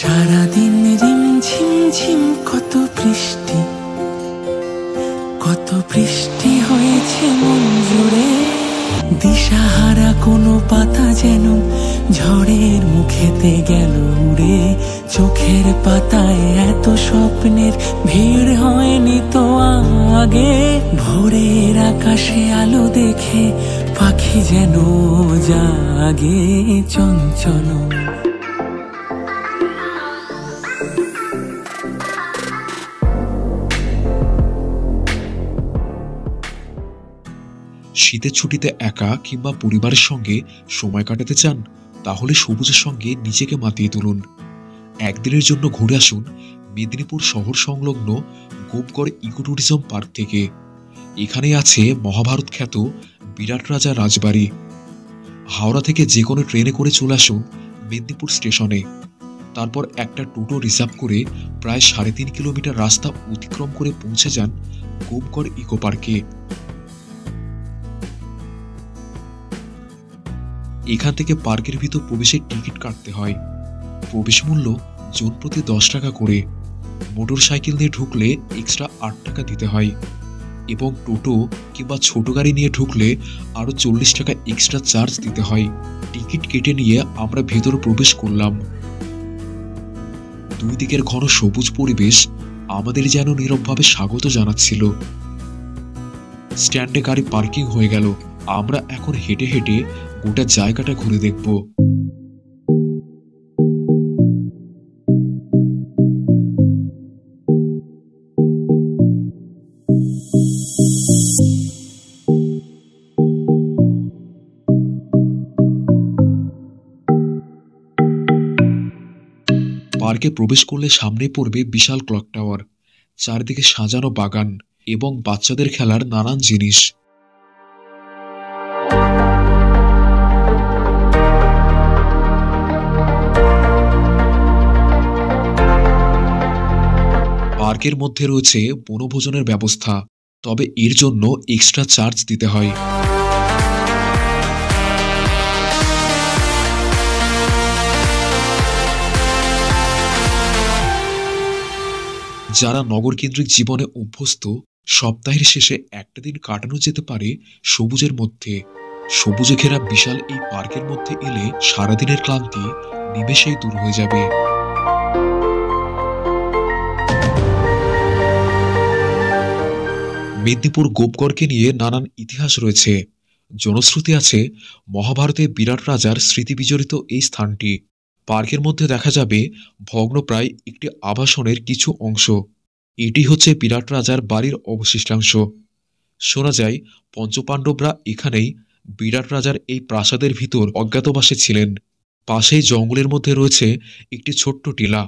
সারাদিন রিমঝিম ঝিম কত বৃষ্টি হয়েছে মন জুড়ে। দিশাহারা কোনো পাতা যেন ঝড়ের মুখেতে গেল উড়ে। চোখের পাতায় এত স্বপ্নের ভিড় হয়নি তো আগে। ভোরের আকাশে আলো দেখে পাখি যেন জাগে চঞ্চল। শীতের ছুটিতে একা কিংবা পরিবারের সঙ্গে সময় কাটাতে চান? তাহলে সবুজের সঙ্গে নিজেকে মাতিয়ে তুলুন। একদিনের জন্য ঘুরে আসুন মেদিনীপুর শহর সংলগ্ন গোপগড় ইকো ট্যুরিজম পার্ক থেকে। এখানে আছে মহাভারত খ্যাত বিরাট রাজা রাজবাড়ি। হাওড়া থেকে যে কোনো ট্রেনে করে চলে আসুন মেদিনীপুর স্টেশনে। তারপর একটা টোটো রিজার্ভ করে প্রায় 3.5 কিলোমিটার রাস্তা অতিক্রম করে পৌঁছে যান গোপগড় ইকো পার্কে। এখান থেকে পার্কের ভিতর প্রবেশের টিকিট কাটতে হয়। প্রবেশ মূল্য জন প্রতি 10 টাকা করে। মোটর সাইকেল নিয়ে ঢুকলে এক্সট্রা 8 টাকা দিতে হয় এবং টোটো কিংবা ছোট গাড়ি নিয়ে ঢুকলে আরো 40 টাকা এক্সট্রা চার্জ দিতে হয়। টিকিট কেটে নিয়ে আমরা ভেতরে প্রবেশ করলাম। দুই দিকের ঘন সবুজ পরিবেশ আমাদের যেন নীরবভাবে স্বাগত জানাচ্ছিল। স্ট্যান্ডে গাড়ি পার্কিং হয়ে গেল। আমরা এখন হেঁটে হেঁটে গোটা জায়গাটা ঘুরে দেখব। পার্কে প্রবেশ করলে সামনে পড়বে বিশাল ক্লক টাওয়ার, চারদিকে সাজানো বাগান এবং বাচ্চাদের খেলার নানান জিনিস। পার্কের মধ্যে রয়েছে বনভোজনের ব্যবস্থা, তবে এর জন্য এক্সট্রা চার্জ দিতে হয়। যারা নগরকেন্দ্রিক জীবনে অভ্যস্ত, সপ্তাহের শেষে একটা দিন কাটানো যেতে পারে সবুজের মধ্যে। সবুজে ঘেরা বিশাল এই পার্কের মধ্যে এলে সারাদিনের ক্লান্তি নিমেষেই দূর হয়ে যাবে। মেদিনীপুর গোপগড়কে নিয়ে নানান ইতিহাস রয়েছে। জনশ্রুতি আছে মহাভারতে বিরাট রাজার স্মৃতি বিজড়িত এই স্থানটি। পার্কের মধ্যে দেখা যাবে ভগ্নপ্রায় একটি আবাসনের কিছু অংশ। এটি হচ্ছে বিরাট রাজার বাড়ির অবশিষ্টাংশ। শোনা যায় পঞ্চপাণ্ডবরা এখানেই বিরাট রাজার এই প্রাসাদের ভিতর অজ্ঞাতবাসে ছিলেন। পাশেই জঙ্গলের মধ্যে রয়েছে একটি ছোট্ট টিলা।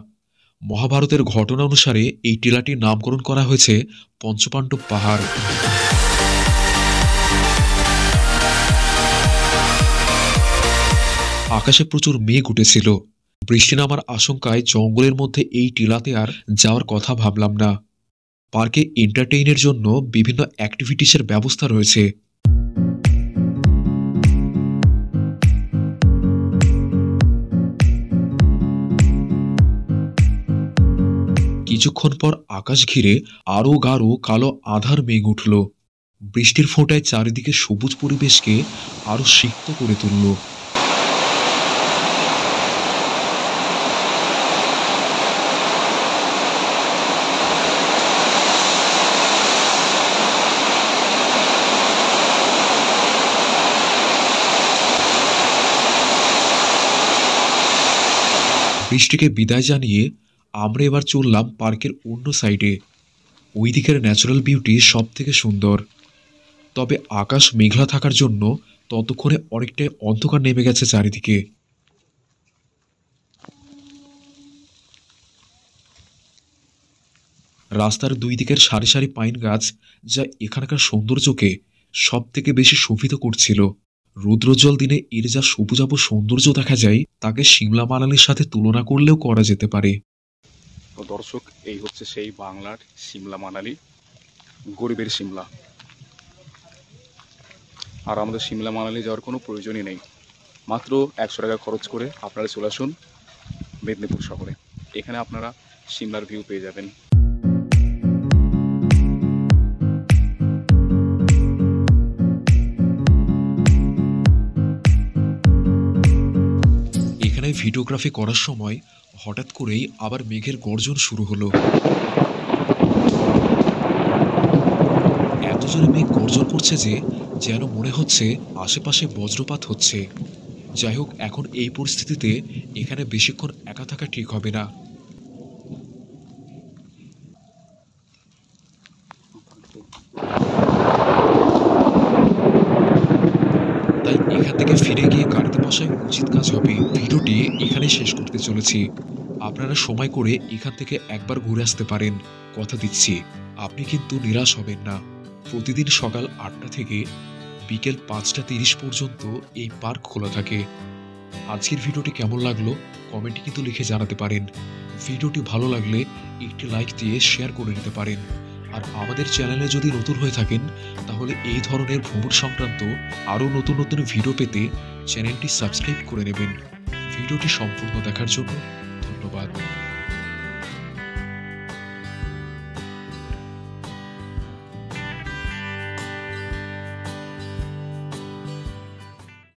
মহাভারতের ঘটনা অনুসারে এই টিলাটির নামকরণ করা হয়েছে পঞ্চপাণ্ডব পাহাড়। আকাশে প্রচুর মেঘ উঠেছিল। বৃষ্টি নামার আশঙ্কায় জঙ্গলের মধ্যে এই টিলাতে আর যাওয়ার কথা ভাবলাম না। পার্কে এন্টারটেইনের জন্য বিভিন্ন অ্যাক্টিভিটিসের ব্যবস্থা রয়েছে। কিছুক্ষণ পর আকাশ ঘিরে আরো গাঢ় কালো আঁধার মেঘ উঠল। বৃষ্টির ফোঁটায় চারিদিকে সবুজ পরিবেশকে আরো সিক্ত করে তুলল। বৃষ্টিকে বিদায় জানিয়ে আমরা এবার চললাম পার্কের অন্য সাইডে। ওই দিকের ন্যাচারাল বিউটি সব থেকে সুন্দর, তবে আকাশ মেঘলা থাকার জন্য ততক্ষণে অনেকটাই অন্ধকার নেমে গেছে চারিদিকে। রাস্তার দুই দিকের সারি সারি পাইন গাছ যা এখানকার সৌন্দর্যকে সব থেকে বেশি শোভিত করছিল। রৌদ্রোজ্জ্বল দিনে এর যা সবুজাভ সৌন্দর্য দেখা যায় তাকে সিমলা মানালির সাথে তুলনা করলেও করা যেতে পারে। তো দর্শক, এই হচ্ছে সেই বাংলার সিমলা মানালি, গরিবের সিমলা। আর আমাদের সিমলা মানালি যাওয়ার কোনো প্রয়োজনই নেই। মাত্র 100 টাকা খরচ করে আপনারা চলে আসুন মেদিনীপুর শহরে। এখানে আপনারা সিমলার ভিউ পেয়ে যাবেন। এখানে ভিডিওগ্রাফি করার সময় হঠাৎ করেই আবার মেঘের গর্জন শুরু হলো। এত জোরে মেঘ গর্জন করছে যে যেন মনে হচ্ছে আশেপাশে বজ্রপাত হচ্ছে। যাই হোক, এখন এই পরিস্থিতিতে এখানে বেশিক্ষণ একা থাকা ঠিক হবে না। তাই এখান থেকে ফিরে গিয়ে গাড়িতে বসাই উচিত কাজ হবে। ভিডিওটি এখানেই শেষ করতে চলেছি। আপনারা সময় করে এখান থেকে একবার ঘুরে আসতে পারেন। কথা দিচ্ছি, আপনি কিন্তু নিরাশ হবেন না। প্রতিদিন সকাল 8টা থেকে বিকেল 5টা 30 পর্যন্ত এই পার্ক খোলা থাকে। আজকের ভিডিওটি কেমন লাগলো কমেন্টে কিন্তু লিখে জানাতে পারেন। ভিডিওটি ভালো লাগলে একটি লাইক দিয়ে শেয়ার করে নিতে পারেন। আর আমাদের চ্যানেলে যদি নতুন হয়ে থাকেন তাহলে এই ধরনের ভ্রমণ সংক্রান্ত আরও নতুন নতুন ভিডিও পেতে চ্যানেলটি সাবস্ক্রাইব করে নেবেন। ভিডিওটি সম্পূর্ণ দেখার জন্য ধন্যবাদ।